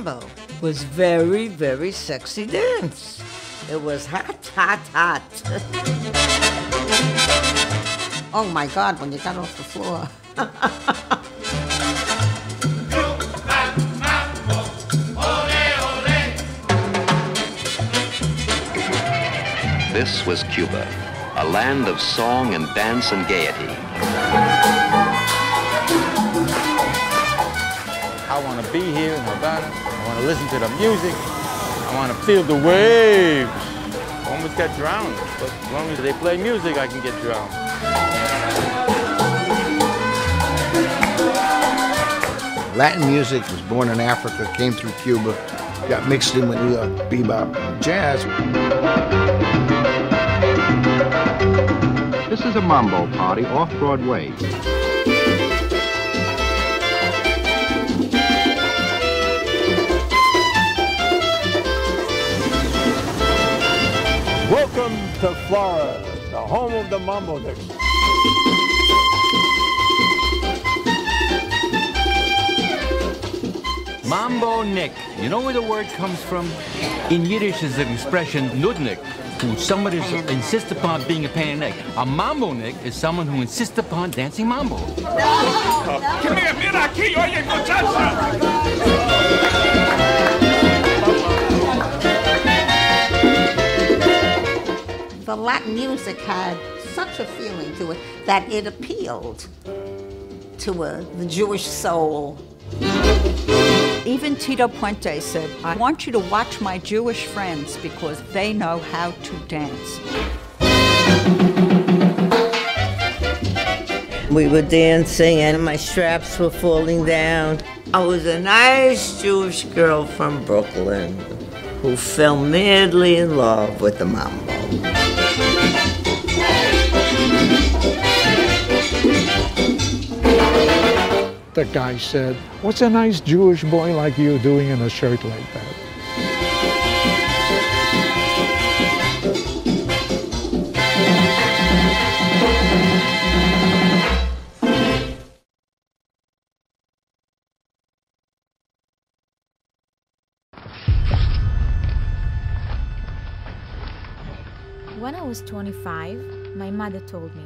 mambo was very, very sexy dance. It was hot, hot, hot. Oh my God, when you got off the floor. This was Cuba, a land of song and dance and gaiety. I want to be here in Havana. I want to listen to the music. I want to feel the waves. I almost got drowned, but as long as they play music, I can get drowned. Latin music was born in Africa, came through Cuba, got mixed in with New York bebop and jazz. This is a mambo party off Broadway. Welcome to Florida, the home of the mambo Nick. Mambo Nick. You know where the word comes from? In Yiddish is the expression nudnik, who somebody insists upon being a pain in the neck. A mambo Nick is someone who insists upon dancing mambo. Come here, mira aquí, oye, muchacha. The Latin music had such a feeling to it that it appealed to the Jewish soul. Even Tito Puente said, I want you to watch my Jewish friends because they know how to dance. We were dancing and my straps were falling down. I was a nice Jewish girl from Brooklyn who fell madly in love with the mambo. The guy said, "What's a nice Jewish boy like you doing in a shirt like that?" When I was 25, my mother told me,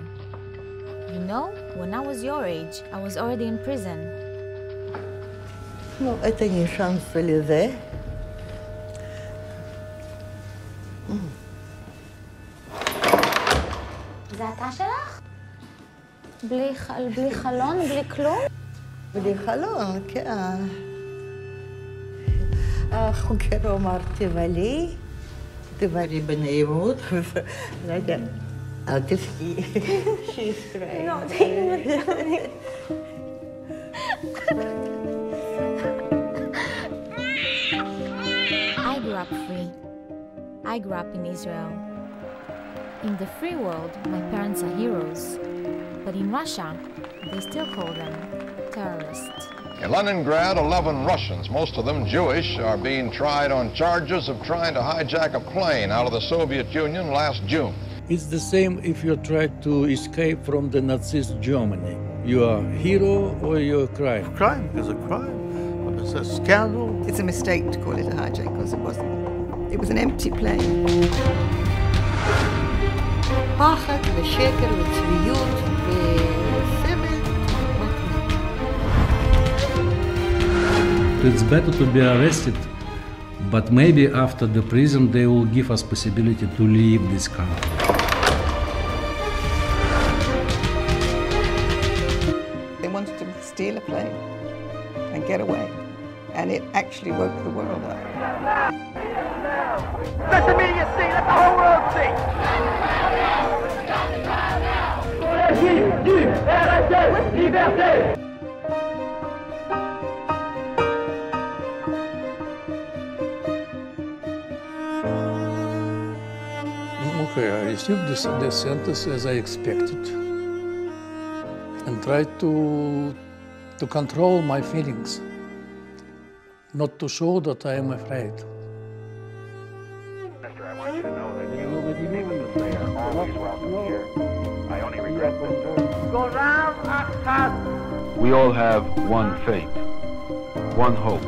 "You know, when I was your age, I was already in prison." לא, אתה נשארת לזה? זה אתה שלך? בלי חלון, בלי כלום? בלי חלון, כן. החוקר אמר, תבלי בנעימות, לא יודע, אל תבכי. She's great. No, tell me. I grew up free. I grew up in Israel. In the free world, my parents are heroes. But in Russia, they still call them terrorists. In Leningrad, 11 Russians, most of them Jewish, are being tried on charges of trying to hijack a plane out of the Soviet Union last June. It's the same if you try to escape from the Nazi Germany. You are a hero or you're a crime. Crime is a crime. It's a scandal. It's a mistake to call it a hijack because it wasn't. It was an empty plane. פחד ושקר וצביעות וסבל. It's better to be arrested, but maybe after the prison they will give us possibility to leave this country. They wanted to steal a plane and get away, and it actually woke the world up. Let the media see, let the whole world see. Liberté. Okay, I received the sentence as I expected and tried to control my feelings, not to show that I am afraid. Mister, I want you to know that you and they are always welcome here. I only regret that. We all have one fate, one hope.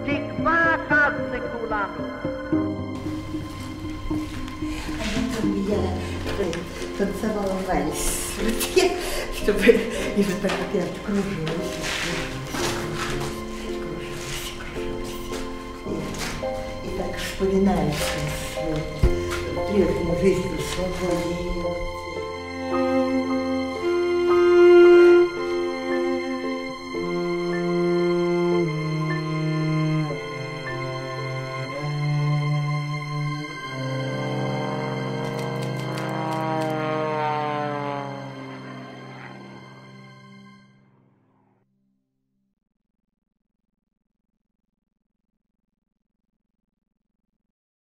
Чтобы и вот так опять кружилась. И так вспоминается прежнюю жизнь в свободе.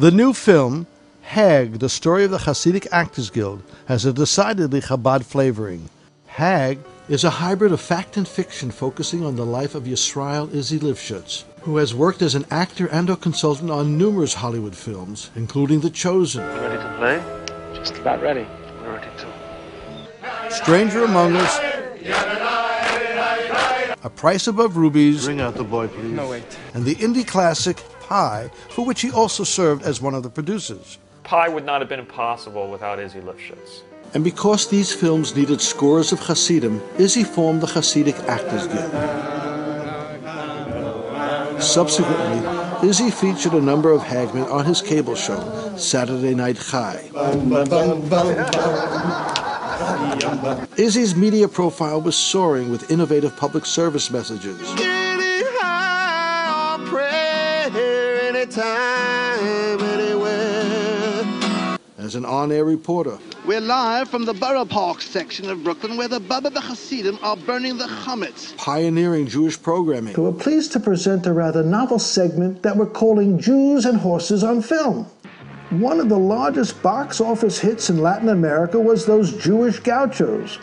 The new film, Hag, the story of the Hasidic Actors Guild, has a decidedly Chabad flavoring. Hag is a hybrid of fact and fiction focusing on the life of Yisrael Izzy Lifshitz, who has worked as an actor and a consultant on numerous Hollywood films, including The Chosen. Ready to play? Just about ready. We're ready to. Stranger Among Us, A Price Above Rubies, Bring out the boy, please. No, wait. and the indie classic Pi, for which he also served as one of the producers. Pi would not have been impossible without Izzy Lifshitz. And because these films needed scores of Hasidim, Izzy formed the Hasidic Actors Guild. Subsequently, Izzy featured a number of Hagmen on his cable show, Saturday Night Chai. Izzy's media profile was soaring with innovative public service messages. Anytime, anywhere. As an on-air reporter. We're live from the Borough Park section of Brooklyn where the Baba the Hasidim are burning the chametz. Pioneering Jewish programming. We were pleased to present a rather novel segment that we're calling Jews and Horses on Film. One of the largest box office hits in Latin America was those Jewish gauchos.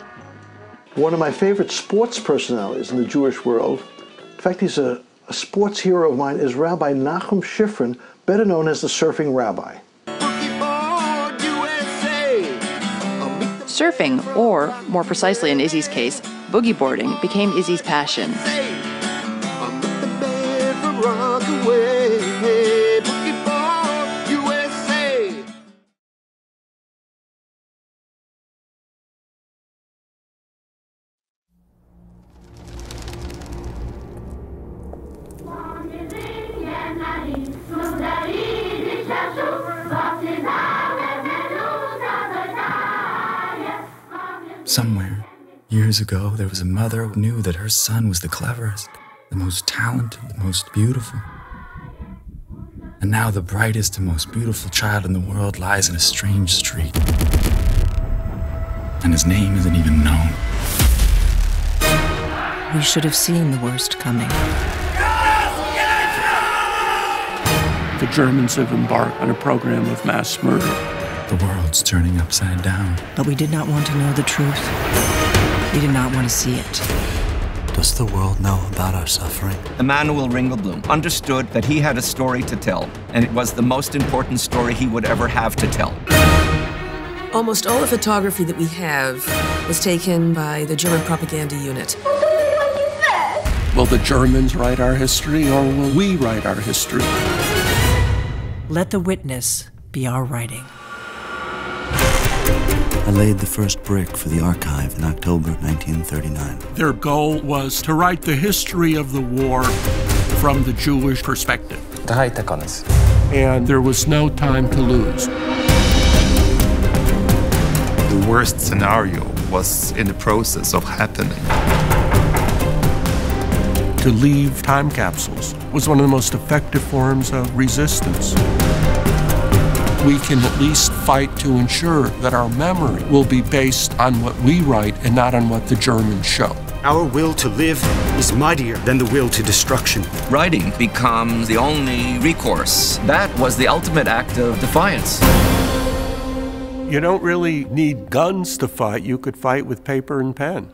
One of my favorite sports personalities in the Jewish world, in fact, he's a sports hero of mine, is Rabbi Nachum Shifrin, better known as the Surfing Rabbi. Surfing, or more precisely in Izzy's case, boogie boarding, became Izzy's passion. Somewhere, years ago, there was a mother who knew that her son was the cleverest, the most talented, the most beautiful. And now the brightest and most beautiful child in the world lies in a strange street. And his name isn't even known. We should have seen the worst coming. The Germans have embarked on a program of mass murder. The world's turning upside down. But we did not want to know the truth. We did not want to see it. Does the world know about our suffering? Emanuel Ringelblum understood that he had a story to tell, and it was the most important story he would ever have to tell. Almost all the photography that we have was taken by the German propaganda unit. Will the Germans write our history, or will we write our history? Let the witness be our writing. I laid the first brick for the archive in October 1939. Their goal was to write the history of the war from the Jewish perspective. And there was no time to lose. The worst scenario was in the process of happening. To leave time capsules was one of the most effective forms of resistance. We can at least fight to ensure that our memory will be based on what we write and not on what the Germans show. Our will to live is mightier than the will to destruction. Writing becomes the only recourse. That was the ultimate act of defiance. You don't really need guns to fight. You could fight with paper and pen.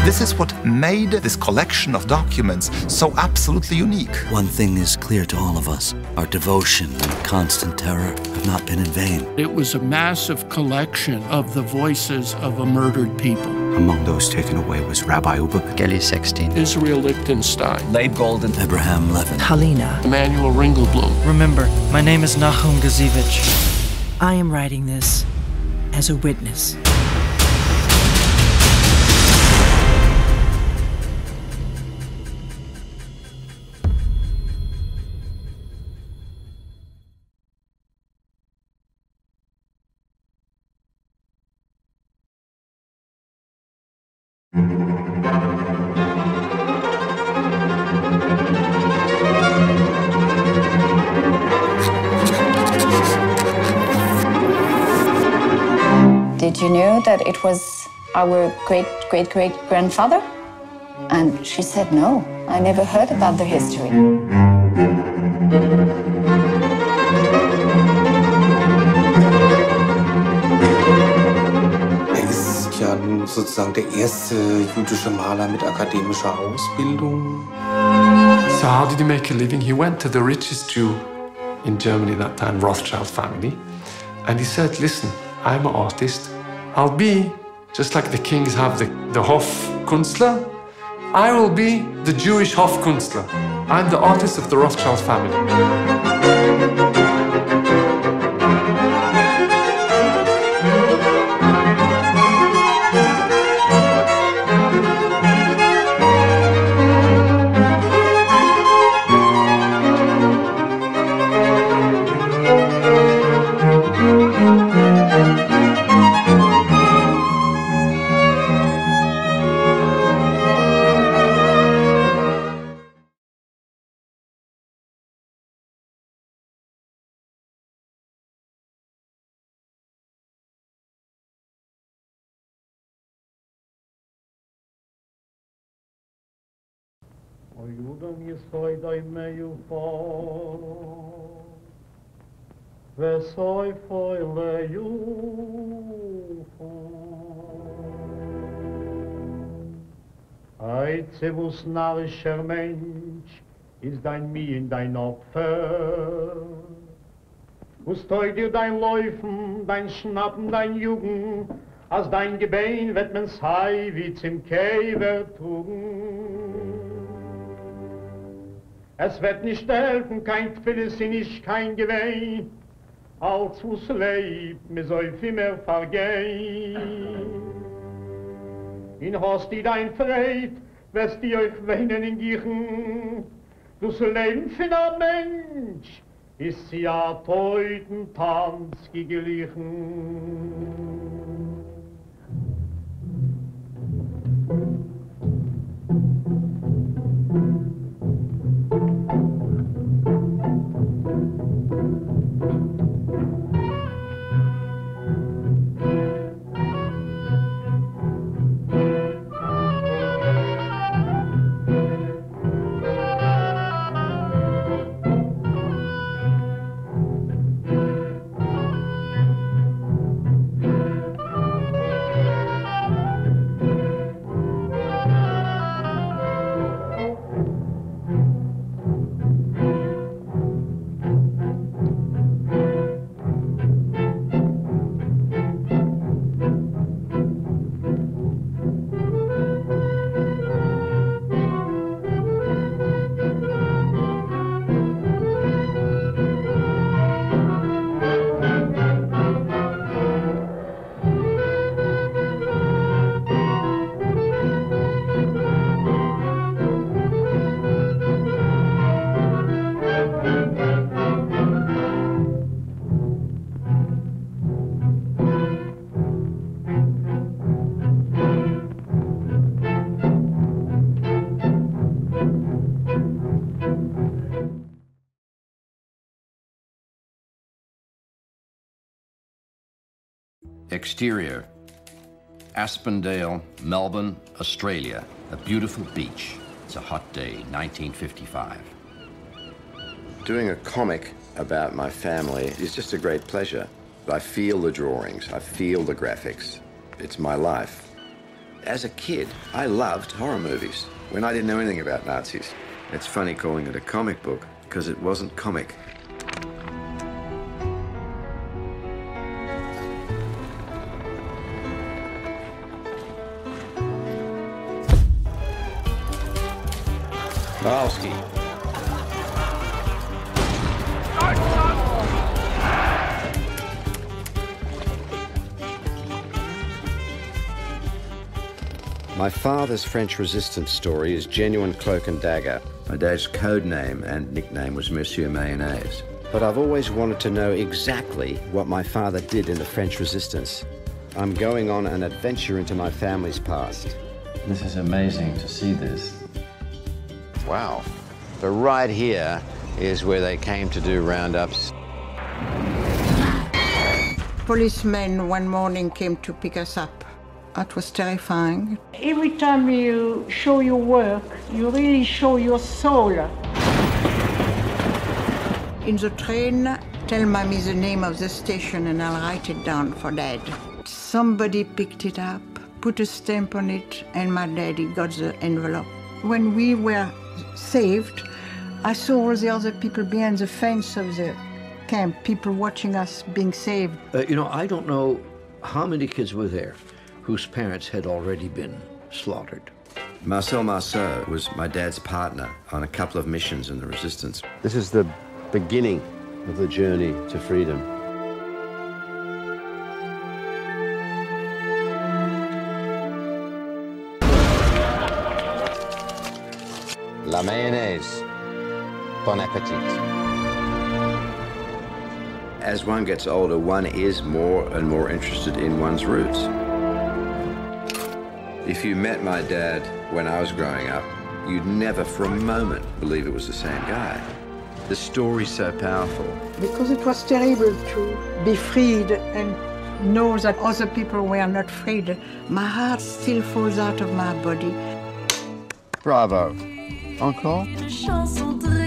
This is what made this collection of documents so absolutely unique. One thing is clear to all of us. Our devotion and constant terror have not been in vain. It was a massive collection of the voices of a murdered people. Among those taken away was Rabbi Uber, Geli Sexton, Israel Lichtenstein, Labe Golden, Abraham Levin, Halina, Emmanuel Ringelblum. Remember, my name is Nahum Gazivich. I am writing this as a witness. Did you know that it was our great-great-great-grandfather? And she said, no, I never heard about the history. Er ist ja nun sozusagen der erste jüdische Maler mit akademischer Ausbildung. So how did he make a living? He went to the richest Jew in Germany at that time, Rothschild family, and he said, listen, I'm an artist. I'll be, just like the kings have the Hofkünstler, I will be the Jewish Hofkünstler. I'm the artist of the Rothschild family. Juden jesoi dai meu for, vesoi foi leju Eizebus narischer Mensch ist dein Mien, dein Opfer. Wo steut dir dein Läufen, dein Schnappen, dein Jugend, als dein Gebein wird man's hei wie zum Käfer trugen. Es wird nicht helfen, kein Tfilissin, nicht kein Geweih, als wo's lebt, mir soll viel mehr vergehen. In hast die dein Freit, wirst die euch weinen in Gichen, du's Leben für ein Mensch, ist sie ja teuten Tanz geglichen. Exterior, Aspendale, Melbourne, Australia. A beautiful beach. It's a hot day, 1955. Doing a comic about my family is just a great pleasure. I feel the drawings, I feel the graphics. It's my life. As a kid, I loved horror movies when I didn't know anything about Nazis. It's funny calling it a comic book because it wasn't comic. Kowalski. My father's French resistance story is genuine cloak and dagger. My dad's code name and nickname was Monsieur Mayonnaise. But I've always wanted to know exactly what my father did in the French resistance. I'm going on an adventure into my family's past. This is amazing to see this. Wow. So right here is where they came to do roundups. Policemen one morning came to pick us up. That was terrifying. Every time you show your work, you really show your soul. In the train, tell Mommy the name of the station and I'll write it down for Dad. Somebody picked it up, put a stamp on it, and my daddy got the envelope. When we were saved, I saw all the other people behind the fence of the camp, people watching us being saved. You know, I don't know how many kids were there whose parents had already been slaughtered. Marcel Marceau was my dad's partner on a couple of missions in the resistance. This is the beginning of the journey to freedom. La mayonnaise. Bon appetit. As one gets older, one is more and more interested in one's roots. If you met my dad when I was growing up, you'd never for a moment believe it was the same guy. The story's so powerful. Because it was terrible to be freed and know that other people were not freed. My heart still falls out of my body. Bravo. Encore? Chanson de